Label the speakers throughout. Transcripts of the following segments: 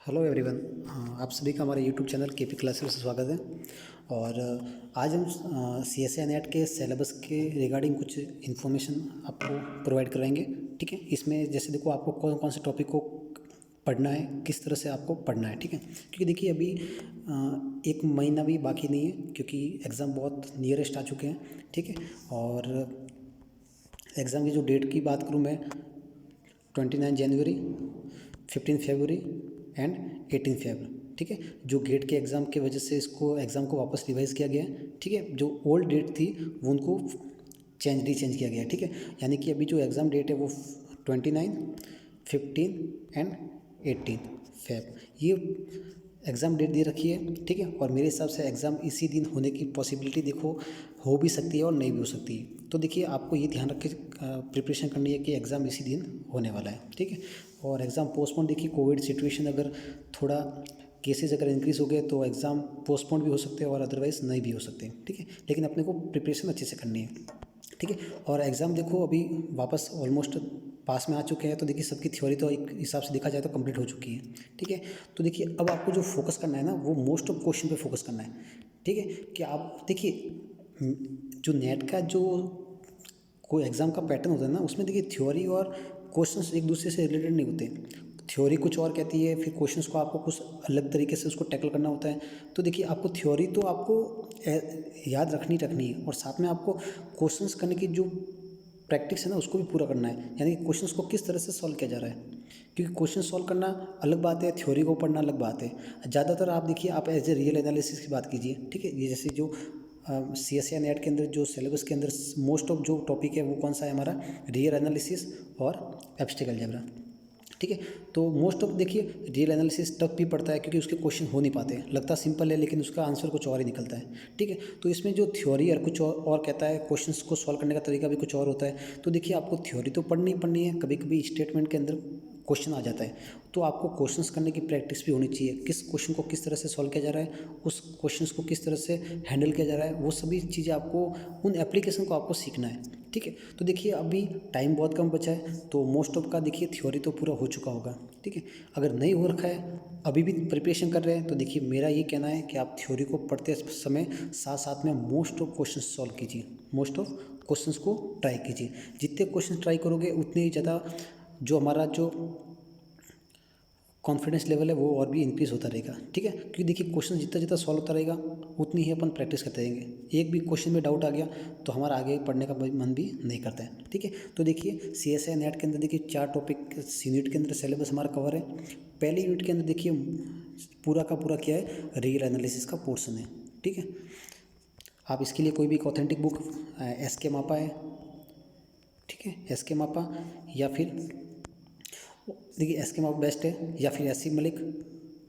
Speaker 1: Hello everyone. आप सभी का हमारे यूट्यूब चैनल केपी क्लासेस में स्वागत है। और आज हम सी एस आई नेट के सिलेबस के रिगार्डिंग कुछ इन्फॉर्मेशन आपको प्रोवाइड कराएंगे। ठीक है, इसमें जैसे देखो आपको कौन कौन से टॉपिक को पढ़ना है, किस तरह से आपको पढ़ना है। ठीक है, क्योंकि देखिए अभी एक महीना भी बाकी नहीं है, क्योंकि एग्ज़ाम बहुत नियरेस्ट आ चुके हैं। ठीक है, और एग्ज़ाम की जो डेट की बात करूँ मैं, 29 जनवरी, 15 फरवरी एंड 18 फेब। ठीक है, जो गेट के एग्ज़ाम की वजह से इसको एग्ज़ाम को वापस रिवाइज़ किया गया है। ठीक है, जो ओल्ड डेट थी वो उनको रीचेंज किया गया है। ठीक है, यानी कि अभी जो एग्ज़ाम डेट है वो 29, 15 एंड 18 फेब ये एग्ज़ाम डेट दे रखी है। ठीक है, और मेरे हिसाब से एग्ज़ाम इसी दिन होने की पॉसिबिलिटी देखो हो भी सकती है और नहीं भी हो सकती है। तो देखिए आपको ये ध्यान रख के प्रिपरेशन करनी है कि एग्ज़ाम इसी दिन होने वाला है। ठीक है, और एग्ज़ाम पोस्टपोन देखिए कोविड सिचुएशन अगर थोड़ा केसेस अगर इंक्रीज़ हो गए तो एग्ज़ाम पोस्टपोन भी हो सकते हैं और अदरवाइज़ नहीं भी हो सकते। ठीक है, लेकिन अपने को प्रिपरेशन अच्छे से करनी है। ठीक है, और एग्ज़ाम देखो अभी वापस ऑलमोस्ट पास में आ चुके हैं, तो देखिए सबकी थ्योरी तो एक हिसाब से देखा जाए तो कंप्लीट हो चुकी है। ठीक है, तो देखिए अब आपको जो फोकस करना है ना वो मोस्ट ऑफ क्वेश्चन पे फोकस करना है। ठीक है, कि आप देखिए जो नेट का जो कोई एग्ज़ाम का पैटर्न होता है ना, उसमें देखिए थ्योरी और क्वेश्चंस एक दूसरे से रिलेटेड नहीं होते। थ्योरी कुछ और कहती है, फिर क्वेश्चंस को आपको कुछ अलग तरीके से उसको टैकल करना होता है। तो देखिए आपको थ्योरी तो आपको याद रखनी है, और साथ में आपको क्वेश्चंस करने की जो प्रैक्टिस है ना उसको भी पूरा करना है, यानी कि क्वेश्चंस को किस तरह से सॉल्व किया जा रहा है। क्योंकि क्वेश्चन सॉल्व करना अलग बात है, थ्योरी को पढ़ना अलग बात है। ज़्यादातर आप देखिए आप एज ए रियल एनालिसिस की बात कीजिए। ठीक है, ये जैसे जो सी एस आई नेट के अंदर जो सिलेबस के अंदर मोस्ट ऑफ जो टॉपिक है वो कौन सा है हमारा, रियल एनालिसिस और एब्स्ट्रैक्ट अलजेब्रा। ठीक है, तो मोस्ट ऑफ देखिए रियल एनालिसिस टफ भी पड़ता है, क्योंकि उसके क्वेश्चन हो नहीं पाते, लगता सिंपल है लेकिन उसका आंसर कुछ और ही निकलता है। ठीक है, तो इसमें जो थ्योरी और कुछ और कहता है, क्वेश्चंस को सॉल्व करने का तरीका भी कुछ और होता है। तो देखिए आपको थ्योरी तो पढ़नी है, कभी कभी स्टेटमेंट के अंदर क्वेश्चन आ जाता है, तो आपको क्वेश्चंस करने की प्रैक्टिस भी होनी चाहिए। किस क्वेश्चन को किस तरह से सॉल्व किया जा रहा है, उस क्वेश्चंस को किस तरह से हैंडल किया जा रहा है, वो सभी चीज़ें आपको, उन एप्लीकेशन को आपको सीखना है। ठीक है, तो देखिए अभी टाइम बहुत कम बचा है, तो मोस्ट ऑफ का देखिए थ्योरी तो पूरा हो चुका होगा। ठीक है, अगर नहीं हो रखा है, अभी भी प्रिपरेशन कर रहे हैं, तो देखिए मेरा ये कहना है कि आप थ्योरी को पढ़ते समय साथ साथ में मोस्ट ऑफ क्वेश्चन सॉल्व कीजिए, मोस्ट ऑफ क्वेश्चंस को ट्राई कीजिए। जितने क्वेश्चन ट्राई करोगे उतने ही ज़्यादा जो हमारा जो कॉन्फिडेंस लेवल है वो और भी इंक्रीज़ होता रहेगा। ठीक है, क्योंकि देखिए क्वेश्चन जितना जितना सॉल्व होता रहेगा उतनी ही अपन प्रैक्टिस करते रहेंगे। एक भी क्वेश्चन में डाउट आ गया तो हमारा आगे पढ़ने का मन भी नहीं करता है। ठीक है, तो देखिए सी एस आई नेट के अंदर देखिए 4 टॉपिक यूनिट के अंदर सिलेबस हमारा कवर है। पहले यूनिट के अंदर देखिए पूरा का पूरा क्या है, रियल एनालिसिस का पोर्सन है। ठीक है, आप इसके लिए कोई भी एक ऑथेंटिक बुक एस के मापा है। ठीक है, एस के मापा या फिर देखिए एस के मार्क बेस्ट है, या फिर एस सी मलिक,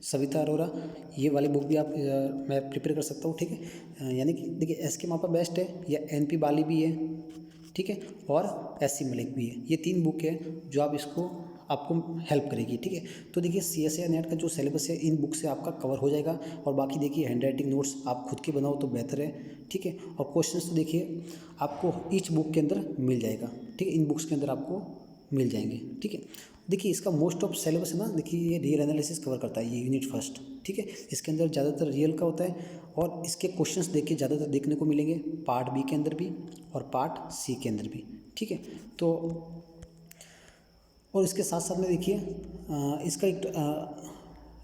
Speaker 1: सविता अरोरा, ये वाली बुक भी आप मैं प्रिपेयर कर सकता हूँ। ठीक है, यानी कि देखिए एस के मापा बेस्ट है, या एन पी बाली भी है। ठीक है, और एस सी मलिक भी है। ये 3 बुक है जो आप इसको आपको हेल्प करेगी। ठीक है, तो देखिए सी एस आई नेट का जो सिलेबस है इन बुक से आपका कवर हो जाएगा, और बाकी देखिए हैंड राइटिंग नोट्स आप खुद के बनाओ तो बेहतर है। ठीक है, और क्वेश्चंस तो देखिए आपको ईच बुक के अंदर मिल जाएगा। ठीक है, इन बुक्स के अंदर आपको मिल जाएंगे। ठीक है, देखिए इसका मोस्ट ऑफ सिलेबस है ना, देखिए ये रियल एनालिसिस कवर करता है, ये यूनिट फर्स्ट। ठीक है, इसके अंदर ज़्यादातर रियल का होता है, और इसके क्वेश्चंस देखिए ज़्यादातर देखने को मिलेंगे पार्ट बी के अंदर भी और पार्ट सी के अंदर भी। ठीक है, तो और इसके साथ साथ में देखिए इसका एक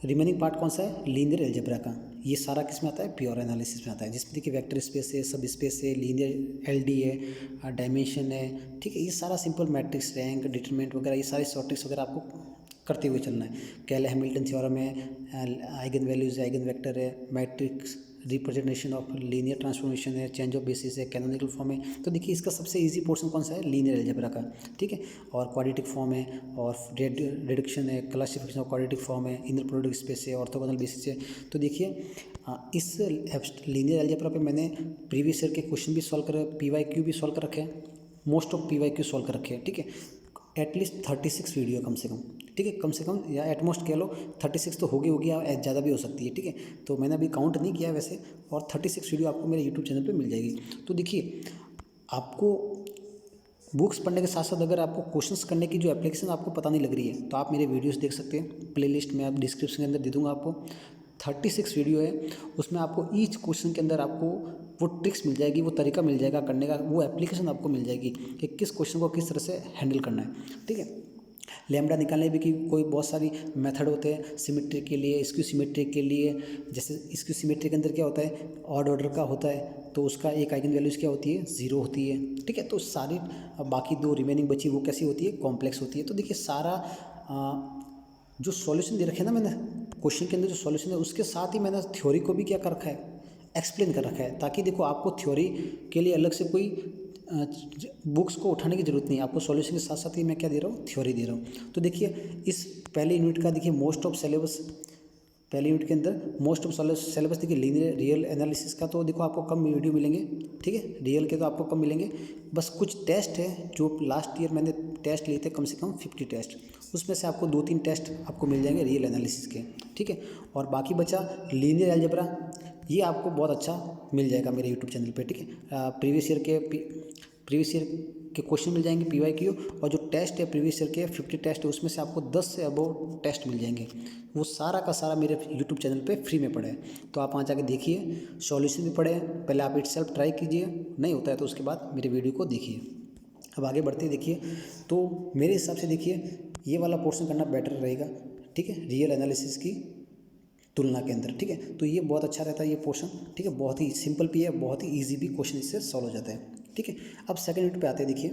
Speaker 1: रिमेनिंग पार्ट कौन सा है, लीनियर अलजेब्रा का। ये सारा किस में आता है, प्योर एनालिसिस में आता है, जिसमें देखिए वेक्टर स्पेस है, सब स्पेस है, लीनियर एलडी है, डायमेंशन है। ठीक है, ये सारा सिंपल मैट्रिक्स, रैंक, डिटरमिनेंट वगैरह, ये सारे शॉर्ट्रिक्स वगैरह आपको करते हुए चलना है। कैले हैमिल्टन थ्योरम है, आइगन वैल्यूज है, आइगन वेक्टर है, matrix representation of linear transformation है, चेंज ऑफ बेसिस है, कैनोनिकल फॉर्म है। तो देखिए इसका सबसे इजी पोर्शन कौन सा है, लीनियर अलजेब्रा का। ठीक है, और क्वाड्रेटिक फॉर्म है, और रिडक्शन है, क्लासिफिकेशन ऑफ क्वाड्रेटिक फॉर्म है, इनर प्रोडक्ट स्पेस है, ऑर्थोगोनल बेसिस है। तो देखिए इस लीनियर अलजेब्रा पे मैंने प्रीवियस ईयर के क्वेश्चन भी सॉल्व कर, PYQ भी सॉल्व कर रखे हैं, मोस्ट ऑफ PYQ सॉल्व कर रखे हैं। ठीक है, एटलीस्ट 36 वीडियो कम से कम। ठीक है, कम से कम या एटमोस्ट कह लो 36 तो होगी या ज़्यादा भी हो सकती है। ठीक है, तो मैंने अभी काउंट नहीं किया वैसे, और 36 वीडियो आपको मेरे यूट्यूब चैनल पे मिल जाएगी। तो देखिए आपको बुक्स पढ़ने के साथ साथ अगर आपको क्वेश्चंस करने की जो एप्लीकेशन आपको पता नहीं लग रही है तो आप मेरे वीडियोस देख सकते हैं। प्लेलिस्ट में आप डिस्क्रिप्शन के अंदर दे दूंगा आपको। 36 वीडियो है, उसमें आपको ईच क्वेश्चन के अंदर आपको वो ट्रिक्स मिल जाएगी, वो तरीका मिल जाएगा करने का, वो एप्लीकेशन आपको मिल जाएगी कि किस क्वेश्चन को किस तरह से हैंडल करना है। ठीक है, लैम्बडा निकालने भी की कोई बहुत सारी मेथड होते हैं सिमेट्री के लिए, स्क्यू सिमेट्री के लिए। जैसे स्क्यू सिमेट्री के अंदर क्या होता है, ऑड ऑर्डर का होता है तो उसका एक आइगन वैल्यूज क्या होती है, 0 होती है। ठीक है, तो सारी बाकी दो रिमेनिंग बची वो कैसी होती है, कॉम्प्लेक्स होती है। तो देखिए सारा जो सॉल्यूशन दे रखे हैं ना मैंने क्वेश्चन के अंदर, जो सॉल्यूशन है उसके साथ ही मैंने थ्योरी को भी क्या कर रखा है, एक्सप्लेन कर रखा है, ताकि देखो आपको थ्योरी के लिए अलग से कोई बुक्स को उठाने की जरूरत नहीं है। आपको सॉल्यूशन के साथ साथ ही मैं क्या दे रहा हूँ, थ्योरी दे रहा हूँ। तो देखिए इस पहले यूनिट का देखिए मोस्ट ऑफ सिलेबस, पहले यूनिट के अंदर मोस्ट ऑफ सिलेबस देखिए लीनियर रियल एनालिसिस का तो देखो आपको कम वीडियो मिलेंगे। ठीक है, रियल के तो आपको कम मिलेंगे, बस कुछ टेस्ट है जो लास्ट ईयर मैंने टेस्ट लिए थे, कम से कम 50 टेस्ट, उसमें से आपको 2-3 टेस्ट आपको मिल जाएंगे रियल एनालिसिस के। ठीक है, और बाकी बचा लीनियर अलजेब्रा, ये आपको बहुत अच्छा मिल जाएगा मेरे यूट्यूब चैनल पे। ठीक है, प्रीवियस ईयर के क्वेश्चन मिल जाएंगे PYQ, और जो टेस्ट है प्रीवियस ईयर के 50 टेस्ट है उसमें से आपको 10 से अबव टेस्ट मिल जाएंगे। वो सारा का सारा मेरे यूट्यूब चैनल पे फ्री में पड़ा है, तो आप वहाँ जाके देखिए, सॉल्यूशन भी पढ़े, पहले आप इटसेल्फ ट्राई कीजिए, नहीं होता है तो उसके बाद मेरे वीडियो को देखिए। अब आगे बढ़ते देखिए, तो मेरे हिसाब से देखिए ये वाला पोर्शन करना बेटर रहेगा। ठीक है, रियल एनालिसिस की तुलना के अंदर। ठीक है, तो ये बहुत अच्छा रहता है ये पोर्शन। ठीक है, बहुत ही सिंपल भी है, बहुत ही ईजी भी क्वेश्चन इससे सॉल्व हो जाता है। ठीक है, अब सेकंड यूनिट पे आते हैं। देखिए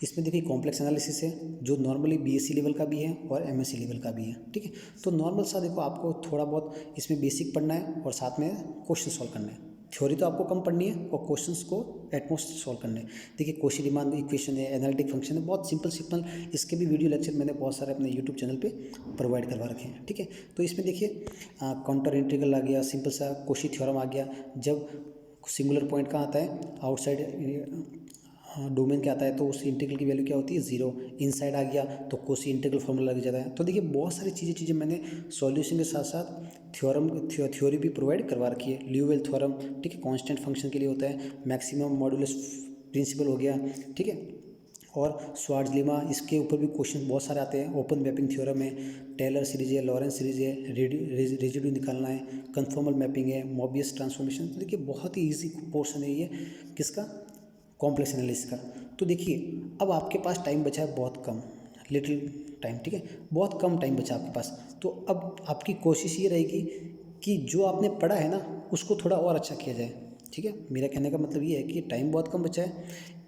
Speaker 1: इसमें देखिए कॉम्प्लेक्स एनालिसिस है जो नॉर्मली BSc लेवल का भी है और MSc लेवल का भी है। ठीक है, तो नॉर्मल सा देखो आपको थोड़ा बहुत इसमें बेसिक पढ़ना है और साथ में क्वेश्चन सॉल्व करना है। थ्योरी तो आपको कम पढ़नी है और क्वेश्चंस को एटमोस्ट सॉल्व करने हैं। देखिए कोशी रीमान इक्वेशन है, एनालिटिक फंक्शन है, बहुत सिंपल सिंपल, इसके भी वीडियो लेक्चर मैंने बहुत सारे अपने यूट्यूब चैनल पे प्रोवाइड करवा रखे हैं। ठीक है, तो इसमें देखिए काउंटर इंटीग्रल आ गया, सिंपल सा कोशी थ्योरम आ गया, जब सिंगुलर पॉइंट कहाँ आता है, आउटसाइड डोमेन क्या आता है तो उस इंटीग्रल की वैल्यू क्या होती है, 0। इनसाइड आ गया तो कोसी इंटीग्रल फॉर्मूला लग जाता है। तो देखिए बहुत सारी चीज़ें मैंने सॉल्यूशन के साथ साथ थ्योरी भी प्रोवाइड करवा रखी है। ल्यूवेल थ्योरम, ठीक है, कांस्टेंट फंक्शन के लिए होता है, मैक्सिमम मॉडुलस प्रिंसिपल हो गया। ठीक है, और श्वार्ट्ज लेमा, इसके ऊपर भी क्वेश्चन बहुत सारे आते हैं। ओपन मैपिंग थ्योरम है, टेलर सीरीज है, लॉरेंस सीरीज है, रेजिड्यू निकालना है, कन्फॉर्मल मैपिंग है, मोबियस ट्रांसफॉर्मेशन। तो देखिए बहुत ही ईजी पोर्शन है ये किसका, कॉम्प्लेक्स एनालिसिस का। तो देखिए अब आपके पास टाइम बचा है बहुत कम, लिटिल टाइम। ठीक है, बहुत कम टाइम बचा आपके पास, तो अब आपकी कोशिश ये रहेगी कि जो आपने पढ़ा है ना उसको थोड़ा और अच्छा किया जाए। ठीक है, मेरा कहने का मतलब ये है कि टाइम बहुत कम बचा है,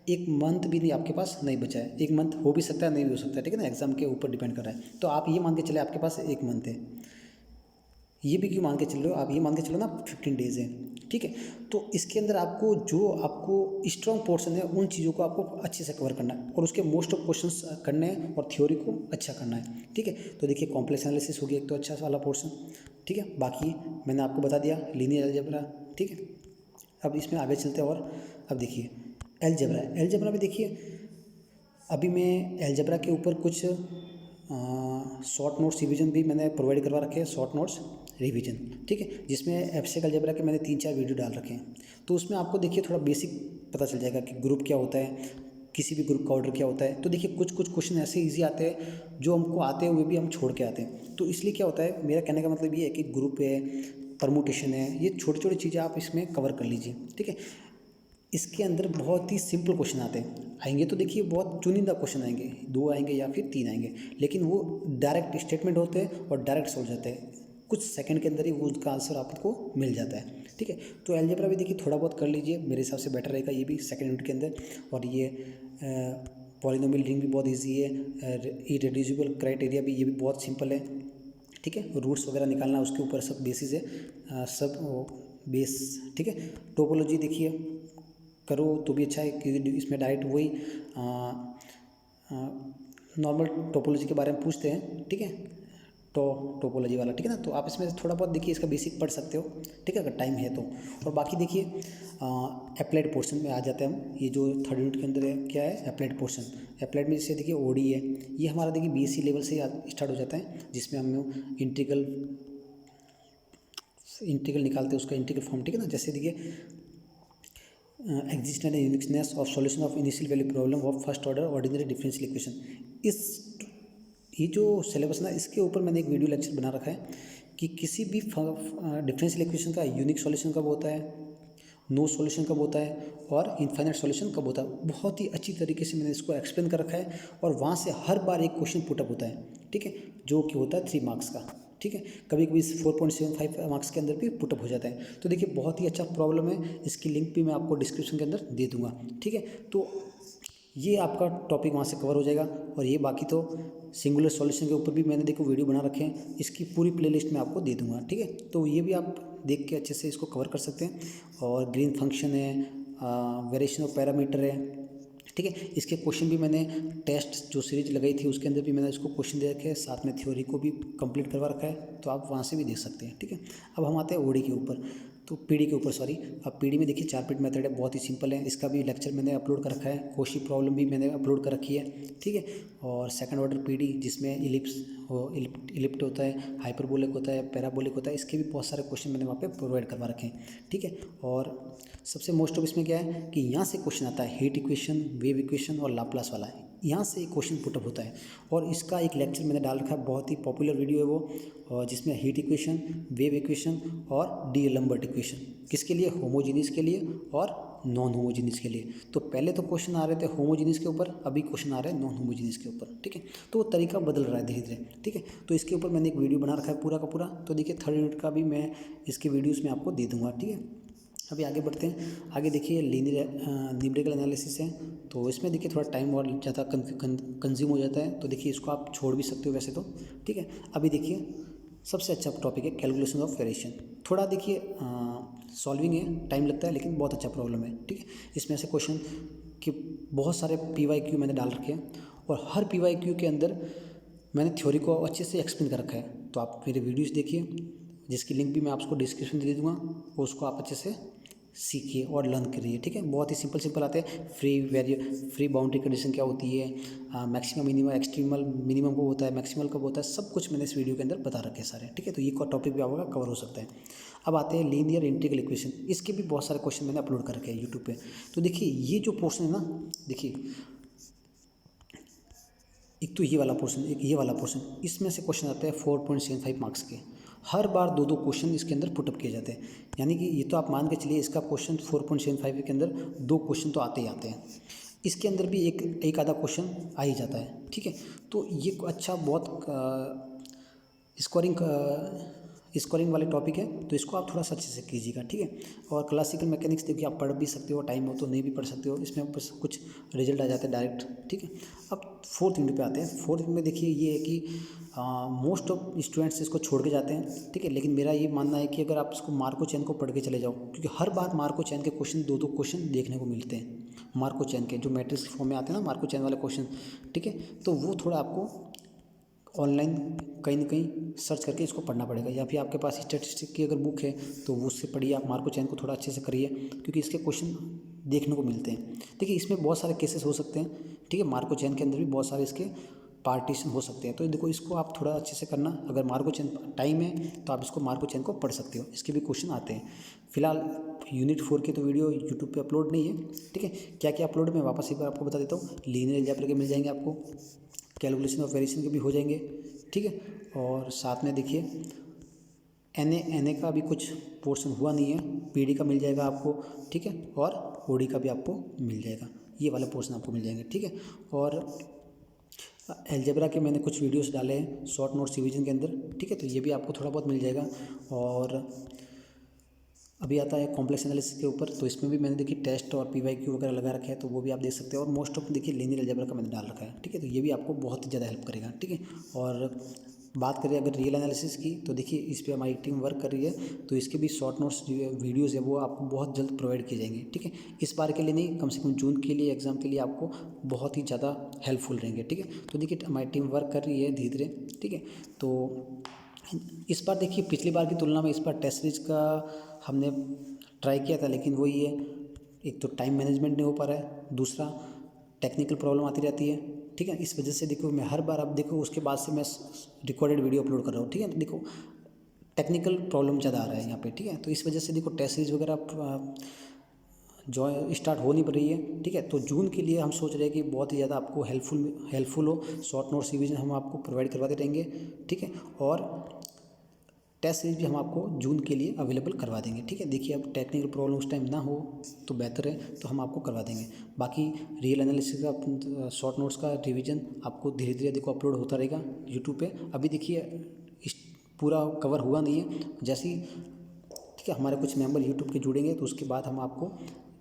Speaker 1: एक मंथ भी नहीं आपके पास नहीं बचा है। एक मंथ हो भी सकता है, नहीं भी हो सकता है। ठीक है ना, एग्जाम के ऊपर डिपेंड कर रहा है। तो आप ये मान के चले आपके पास एक मंथ है, ये भी क्यों मान के चल रहे हो आप, ये मान के चलो ना 15 डेज़ है। ठीक है, तो इसके अंदर आपको जो आपको स्ट्रॉन्ग पोर्शन है उन चीज़ों को आपको अच्छे से कवर करना है और उसके मोस्ट ऑफ क्वेश्चंस करने हैं और थ्योरी को अच्छा करना है। ठीक है, तो देखिए कॉम्प्लेक्स एनालिसिस हो गया एक तो अच्छा वाला पोर्शन। ठीक है, बाकी मैंने आपको बता दिया लीनियर अलजेब्रा। ठीक है, अब इसमें आगे चलते हैं और अब देखिए अलजेब्रा में देखिए अभी मैं अलजेब्रा के ऊपर कुछ शॉर्ट नोट्स रिवीजन भी मैंने प्रोवाइड करवा रखे हैं, शॉर्ट नोट्स रिवीजन। ठीक है, जिसमें एब्स्ट्रैक्ट अलजेब्रा के मैंने 3-4 वीडियो डाल रखे हैं। तो उसमें आपको देखिए थोड़ा बेसिक पता चल जाएगा कि ग्रुप क्या होता है, किसी भी ग्रुप का ऑर्डर क्या होता है। तो देखिए कुछ क्वेश्चन ऐसे ईजी आते हैं जो हमको आते हुए भी हम छोड़ के आते हैं। तो इसलिए क्या होता है, मेरा कहने का मतलब ये है कि ग्रुप है, परमुटेशन है, ये छोटी छोटी चीज़ें आप इसमें कवर कर लीजिए। ठीक है, इसके अंदर बहुत ही सिंपल क्वेश्चन आते हैं, आएंगे तो देखिए बहुत चुनिंदा क्वेश्चन आएंगे, 2 आएंगे या फिर 3 आएंगे, लेकिन वो डायरेक्ट स्टेटमेंट होते हैं और डायरेक्ट सॉल्व जाते हैं, कुछ सेकंड के अंदर ही वो उसका आंसर आपको मिल जाता है। ठीक है, तो अलजेब्रा भी देखिए थोड़ा बहुत कर लीजिए, मेरे हिसाब से बेटर रहेगा ये भी सेकंड यूनिट के अंदर। और ये पॉलिनोमियल रिंग भी बहुत ईजी है, इरेड्यूसिबल क्राइटेरिया भी, ये भी बहुत सिंपल है। ठीक है, रूट्स वगैरह निकालना उसके ऊपर सब बेसिस है, सब बेस। ठीक है, टोपोलॉजी देखिए करो तो भी अच्छा है क्योंकि इसमें डायरेक्ट वही नॉर्मल टोपोलॉजी के बारे में पूछते हैं। ठीक है, टोपोलॉजी वाला। ठीक है ना, तो आप इसमें थोड़ा बहुत देखिए इसका बेसिक पढ़ सकते हो। ठीक है, अगर टाइम है तो। और बाकी देखिए अप्लाइड पोर्शन में आ जाते हैं हम, ये जो थर्ड यूनिट के अंदर है क्या है, अप्लाइड पोर्शन। अप्लाइड में जैसे देखिए ओडी है, ये हमारा देखिए BSc लेवल से ही स्टार्ट हो जाता है, जिसमें हम इंटीग्रल निकालते हैं, उसका इंटीग्रल फॉर्म। ठीक है ना, जैसे देखिए existence and uniqueness of solution of initial value problem of first order ordinary differential equation. इस ये जो सिलेबस ना, इसके ऊपर मैंने एक वीडियो लेक्चर बना रखा है कि किसी भी डिफरेंशियल इक्वेशन का यूनिक सॉल्यूशन कब होता है, नो सॉल्यूशन कब होता है और इनफाइनाइट सॉल्यूशन कब होता है। बहुत ही अच्छी तरीके से मैंने इसको एक्सप्लेन कर रखा है और वहाँ से हर बार एक क्वेश्चन पुटअप होता है, ठीक है, जो कि होता है 3 मार्क्स का, ठीक है। कभी कभी 4.75 मार्क्स के अंदर भी पुटअप हो जाता है। तो देखिए बहुत ही अच्छा प्रॉब्लम है, इसकी लिंक भी मैं आपको डिस्क्रिप्शन के अंदर दे दूंगा, ठीक है। तो ये आपका टॉपिक वहाँ से कवर हो जाएगा और ये बाकी तो सिंगुलर सॉल्यूशन के ऊपर भी मैंने देखो वीडियो बना रखे हैं, इसकी पूरी प्लेलिस्ट मैं आपको दे दूंगा, ठीक है। तो ये भी आप देख के अच्छे से इसको कवर कर सकते हैं। और ग्रीन फंक्शन है, वेरिएशन ऑफ पैरामीटर है, ठीक है। इसके क्वेश्चन भी मैंने टेस्ट जो सीरीज लगाई थी उसके अंदर भी मैंने इसको क्वेश्चन दे रखे हैं, साथ में थ्योरी को भी कंप्लीट करवा रखा है, तो आप वहाँ से भी देख सकते हैं, ठीक है। अब हम आते हैं ओडी के ऊपर, तो पीडी के ऊपर सॉरी। अब पीडी में देखिए 4 पिट मेथड है, बहुत ही सिंपल है, इसका भी लेक्चर मैंने अपलोड कर रखा है, कोशी प्रॉब्लम भी मैंने अपलोड कर रखी है, ठीक है। और सेकंड ऑर्डर पीडी जिसमें इलिप्ट होता है, हाइपरबोलिक होता है, पैराबोलिक होता है, इसके भी बहुत सारे क्वेश्चन मैंने वहाँ पे प्रोवाइड करवा रखे हैं, ठीक है। और सबसे मोस्ट ऑफ इसमें क्या है कि यहाँ से क्वेश्चन आता है हीट इक्वेशन, वेव इक्वेशन और लाप्लास वाला है, यहाँ से एक क्वेश्चन पुटअप होता है। और इसका एक लेक्चर मैंने डाल रखा है, बहुत ही पॉपुलर वीडियो है वो, और जिसमें हीट इक्वेशन, वेव इक्वेशन और डी लंबर्ट इक्वेशन किसके लिए, होमोजीनियस के लिए और नॉन होमोजीनियस के लिए। तो पहले तो क्वेश्चन आ रहे थे होमोजीनियस के ऊपर, अभी क्वेश्चन आ रहे हैं नॉन होमोजीनियस के ऊपर, ठीक है। तो वो तरीका बदल रहा है धीरे धीरे, ठीक है। तो इसके ऊपर मैंने एक वीडियो बना रखा है पूरा का पूरा, तो देखिए 3rd यूनिट का भी मैं इसके वीडियोज़ में आपको दे दूँगा, ठीक है। अभी आगे बढ़ते हैं। आगे देखिए लीनियर न्यूमेरिकल एनालिसिस है, तो इसमें देखिए थोड़ा टाइम और ज़्यादा कंज्यूम हो जाता है, तो देखिए इसको आप छोड़ भी सकते हो वैसे तो, ठीक है। अभी देखिए सबसे अच्छा टॉपिक है कैलकुलेशन ऑफ वेरिएशन। थोड़ा देखिए सॉल्विंग है, टाइम लगता है, लेकिन बहुत अच्छा प्रॉब्लम है, ठीक है। इसमें से क्वेश्चन के बहुत सारे PYQ मैंने डाल रखे हैं और हर PYQ के अंदर मैंने थ्योरी को अच्छे से एक्सप्लेन कर रखा है। तो आप मेरे वीडियोज़ देखिए, जिसकी लिंक भी मैं आपको डिस्क्रिप्शन दे दूँगा, उसको आप अच्छे से सीखिए और लर्न करिए, ठीक है। बहुत ही सिंपल आते हैं। फ्री बाउंड्री कंडीशन क्या होती है, मैक्सिमम मिनिमम, एक्सट्रीमल मिनिमम कब होता है, मैक्सिमल कब होता है, सब कुछ मैंने इस वीडियो के अंदर बता रखे हैं सारे, ठीक है। तो ये टॉपिक भी आपका कवर हो सकता है। अब आते हैं लीनियर इंटीग्रल इक्वेशन, इसके भी बहुत सारे क्वेश्चन मैंने अपलोड कर रखे हैं यूट्यूब पे। तो देखिए ये जो पोर्शन है ना, देखिए एक तो ये वाला पोर्शन, एक ये वाला पोर्शन, इसमें से क्वेश्चन आते हैं 4.75 मार्क्स के। हर बार 2 क्वेश्चन इसके अंदर पुटअप किए जाते हैं, यानी कि ये तो आप मान के चलिए इसका क्वेश्चन 4.75 के अंदर 2 क्वेश्चन तो आते ही आते हैं। इसके अंदर भी एक आधा क्वेश्चन आ ही जाता है, ठीक है। तो ये अच्छा बहुत स्कोरिंग वाले टॉपिक है, तो इसको आप थोड़ा सा अच्छे से कीजिएगा, ठीक है। और क्लासिकल मैकेनिक्स देखिए आप पढ़ भी सकते हो, टाइम हो तो नहीं भी पढ़ सकते हो, इसमें बस कुछ रिजल्ट आ जाता है डायरेक्ट, ठीक है। अब 4th यूनिट पे आते हैं। 4th यूनिट में देखिए ये है कि मोस्ट ऑफ स्टूडेंट्स इसको छोड़ के जाते हैं, ठीक है। लेकिन मेरा ये मानना है कि अगर आप इसको मार्को चैन को पढ़ के चले जाओ, क्योंकि हर बार मार्को चैन के क्वेश्चन 2 क्वेश्चन देखने को मिलते हैं, मार्को चैन के जो मैट्रिक्स फॉर्म में आते हैं ना, मार्को चैन वाले क्वेश्चन, ठीक है। तो वो थोड़ा आपको ऑनलाइन कहीं ना कहीं सर्च करके इसको पढ़ना पड़ेगा, या फिर आपके पास स्टैटिस्टिक की अगर बुक है तो वो उससे पढ़िए, आप मार्को चैन को थोड़ा अच्छे से करिए, क्योंकि इसके क्वेश्चन देखने को मिलते हैं। देखिए इसमें बहुत सारे केसेस हो सकते हैं, ठीक है। मार्को चैन के अंदर भी बहुत सारे इसके पार्टीशन हो सकते हैं, तो देखो इसको आप थोड़ा अच्छे से करना। अगर मार्को चैन टाइम है तो आप इसको मार्को चैन को पढ़ सकते हो, इसके भी क्वेश्चन आते हैं। फिलहाल यूनिट 4 की तो वीडियो यूट्यूब पे अपलोड नहीं है, ठीक है। क्या क्या अपलोड है मैं वापस एक बार आपको बता देता हूँ। लीनियर अलजेब्रा के मिल जाएंगे आपको, कैलकुलेशन ऑफ वेरिएशन के भी हो जाएंगे, ठीक है। और साथ में देखिए एन का भी कुछ पोर्शन हुआ नहीं है, पीडी का मिल जाएगा आपको, ठीक है। और ओडी का भी आपको मिल जाएगा, ये वाला पोर्शन आपको मिल जाएंगे, ठीक है। और अलजेब्रा के मैंने कुछ वीडियोस डाले हैं शॉर्ट नोट्स रिवीजन के अंदर, ठीक है। तो ये भी आपको थोड़ा बहुत मिल जाएगा। और अभी आता है कॉम्प्लेक्स एनालिसिस के ऊपर, तो इसमें भी मैंने देखिए टेस्ट और PYQ वगैरह लगा रखे हैं, तो वो भी आप देख सकते हैं। और मोस्ट ऑफ देखिए लीनियर अलजेब्रा का मैंने डाल रखा है, ठीक है। तो ये भी आपको बहुत ही ज़्यादा हेल्प करेगा, ठीक है। और बात करें अगर रियल एनालिसिस की, तो देखिए इस पर हमारी टीम वर्क कर रही है, तो इसके भी शॉर्ट नोट्स वीडियोज़ है वो आपको बहुत जल्द प्रोवाइड किए जाएंगे, ठीक है। इस बार के लिए नहीं, कम से कम जून के लिए एग्जाम के लिए आपको बहुत ही ज़्यादा हेल्पफुल रहेंगे, ठीक है। तो देखिए हमारी टीम वर्क कर रही है धीरे धीरे, ठीक है। तो इस बार देखिए पिछली बार की तुलना में इस बार टेस्ट सीरीज का हमने ट्राई किया था, लेकिन वही है, एक तो टाइम मैनेजमेंट नहीं हो पा रहा है, दूसरा टेक्निकल प्रॉब्लम आती रहती है, ठीक है। इस वजह से देखो मैं हर बार, अब देखो उसके बाद से मैं रिकॉर्डेड वीडियो अपलोड कर रहा हूँ, ठीक है। तो देखो टेक्निकल प्रॉब्लम ज़्यादा आ रहा है यहाँ पे, ठीक है। तो इस वजह से देखो टेस्ट सीरीज वगैरह जो स्टार्ट हो नहीं पा रही है, ठीक है। तो जून के लिए हम सोच रहे हैं कि बहुत ही ज़्यादा आपको हेल्पफुल हो, शॉर्ट नोट्स रिवीजन हम आपको प्रोवाइड करवाते रहेंगे, ठीक है। और टेस्ट सीरीज भी हम आपको जून के लिए अवेलेबल करवा देंगे, ठीक है। देखिए अब टेक्निकल प्रॉब्लम उस टाइम ना हो तो बेहतर है, तो हम आपको करवा देंगे। बाकी रियल एनालिसिस का शॉर्ट नोट्स का रिवीजन आपको धीरे धीरे देखो अपलोड होता रहेगा यूट्यूब पे। अभी देखिए इस पूरा कवर हुआ नहीं है, जैसे ही ठीक है हमारे कुछ मेंबर यूट्यूब के जुड़ेंगे तो उसके बाद हम आपको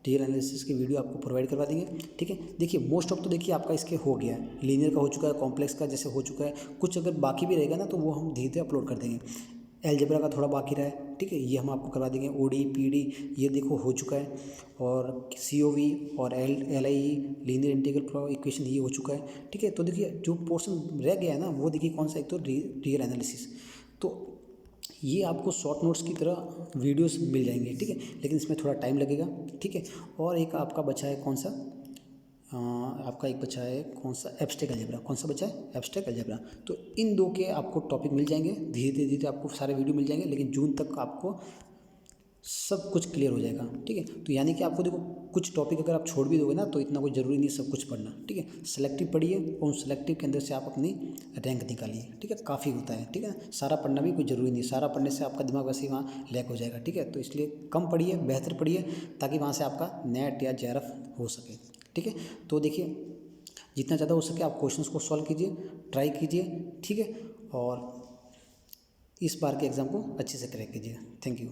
Speaker 1: रियल एनालिसिस की वीडियो आपको प्रोवाइड करवा देंगे, ठीक है। देखिए मोस्ट ऑफ तो देखिए आपका इसके हो गया है, लीनियर का हो चुका है, कॉम्प्लेक्स का जैसे हो चुका है, कुछ अगर बाकी भी रहेगा ना तो वो हम धीरे धीरे अपलोड कर देंगे। अलजेब्रा का थोड़ा बाकी रहा है, ठीक है, ये हम आपको करवा देंगे। ओडी पीडी ये देखो हो चुका है, और सीओवी और एलआईई लीनियर इंटीग्रल इक्वेशन ये हो चुका है, ठीक है। तो देखिए जो पोर्शन रह गया है ना वो देखिए कौन सा, एक तो रियल एनालिसिस। तो ये आपको शॉर्ट नोट्स की तरह वीडियोस मिल जाएंगे, ठीक है, लेकिन इसमें थोड़ा टाइम लगेगा, ठीक है। और एक आपका बचा है कौन सा, आपका एक बचा है कौन सा, एब्स्ट्रैक्ट अलजेब्रा। कौन सा बचा है, एब्स्ट्रैक्ट अलजेब्रा। तो इन दो के आपको टॉपिक मिल जाएंगे, धीरे धीरे आपको सारे वीडियो मिल जाएंगे, लेकिन जून तक आपको सब कुछ क्लियर हो जाएगा, ठीक है। तो यानी कि आपको देखो कुछ टॉपिक अगर आप छोड़ भी दोगे ना तो इतना कोई ज़रूरी नहीं सब कुछ पढ़ना, ठीक है। सेलेक्टिव पढ़िए और उन सेलेक्टिव के अंदर से आप अपनी रैंक निकालिए, ठीक है, काफ़ी होता है, ठीक है। सारा पढ़ना भी कोई ज़रूरी नहीं, सारा पढ़ने से आपका दिमाग वैसे ही वहाँ लैक हो जाएगा, ठीक है। तो इसलिए कम पढ़िए, बेहतर पढ़िए, ताकि वहाँ से आपका नेट या जेआरएफ हो सके, ठीक है। तो देखिए जितना ज़्यादा हो सके आप क्वेश्चंस को सॉल्व कीजिए, ट्राई कीजिए, ठीक है, और इस बार के एग्ज़ाम को अच्छे से क्रैक कीजिए। Thank you.